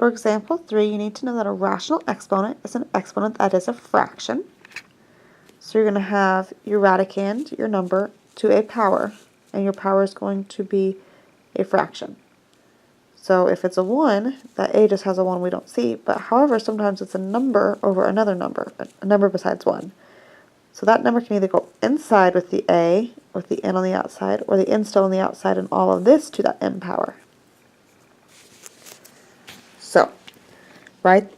For example 3, you need to know that a rational exponent is an exponent that is a fraction. So you're going to have your radicand, your number, to a power, and your power is going to be a fraction. So if it's a 1, that a just has a 1 we don't see, but however, sometimes it's a number over another number, a number besides 1. So that number can either go inside with the a, with the n on the outside, or the n still on the outside, and all of this to that n power. So, write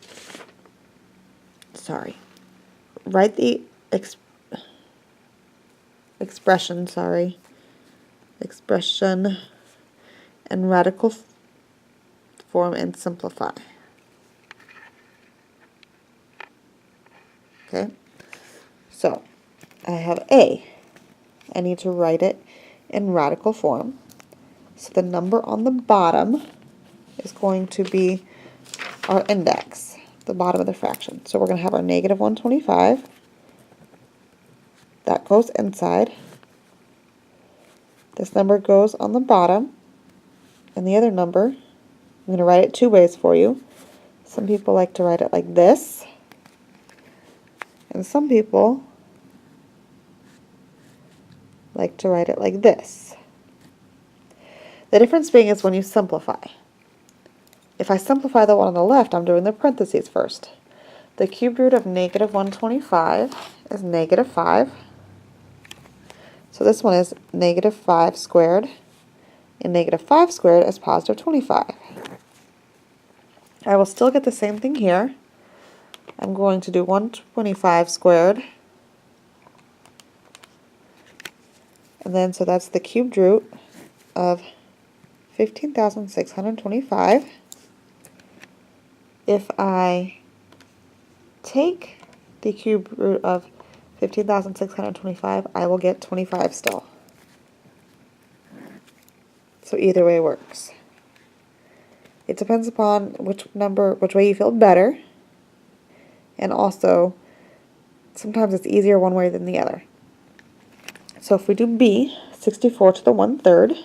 the expression in radical form and simplify. Okay, so I have a. I need to write it in radical form. So the number on the bottom is going to be our index, the bottom of the fraction. So we're going to have our negative 125. That goes inside. This number goes on the bottom. And the other number, I'm going to write it 2 ways for you. Some people like to write it like this. And some people like to write it like this. The difference being is when you simplify. If I simplify the one on the left, I'm doing the parentheses first. The cubed root of negative 125 is negative 5. So this one is negative 5 squared, and negative 5 squared is positive 25. I will still get the same thing here. I'm going to do 125 squared, and then so that's the cubed root of 15,625. If I take the cube root of 15,625, I will get 25 still. So either way works. It depends upon which way you feel better, and also sometimes it's easier one way than the other. So if we do B, 64 to the 1/3,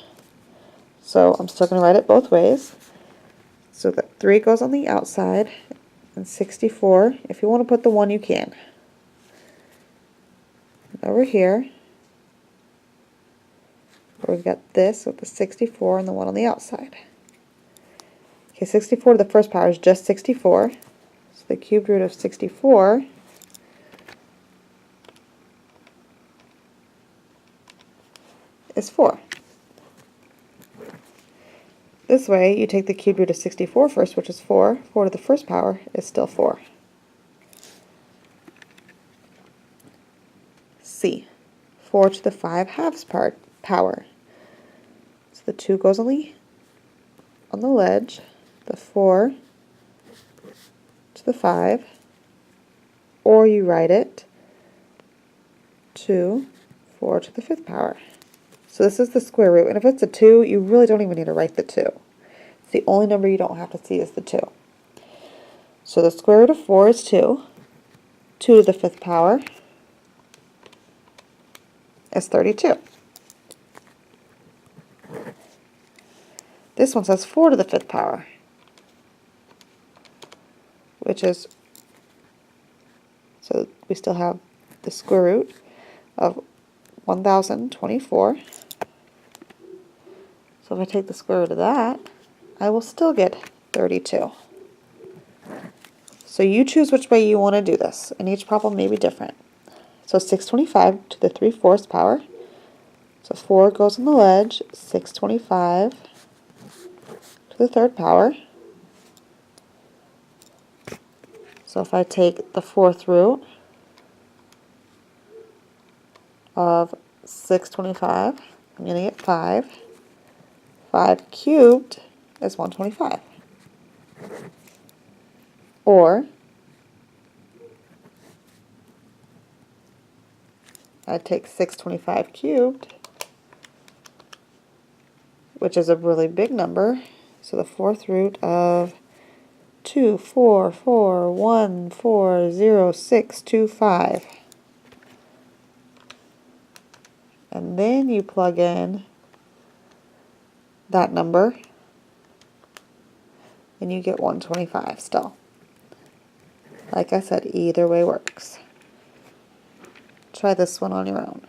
so I'm still going to write it both ways. So that 3 goes on the outside, and 64, if you want to put the 1, you can. Over here, we've got this with the 64 and the 1 on the outside. Okay, 64 to the first power is just 64. So the cubed root of 64 is 4. This way, you take the cubed root of 64 first, which is 4. 4 to the first power is still 4. C, 4 to the 5/2 power. So the 2 goes on the ledge, the 4 to the 5, or you write it 2, 4 to the 5th power. So this is the square root, and if it's a 2, you really don't even need to write the 2. It's the only number you don't have to see is the 2. So the square root of 4 is 2. 2 to the 5th power is 32. This one says 4 to the 5th power, which is, so we still have the square root of 1024. So if I take the square root of that, I will still get 32. So you choose which way you want to do this, and each problem may be different. So 625 to the 3/4 power. So 4 goes on the ledge, 625 to the 3rd power. So if I take the 4th root of 625, I'm going to get 5. 5 cubed is 125. Or I take 625 cubed, which is a really big number, so the 4th root of 244140625. And then you plug in that number, and you get 125 still. Like I said, either way works. Try this one on your own.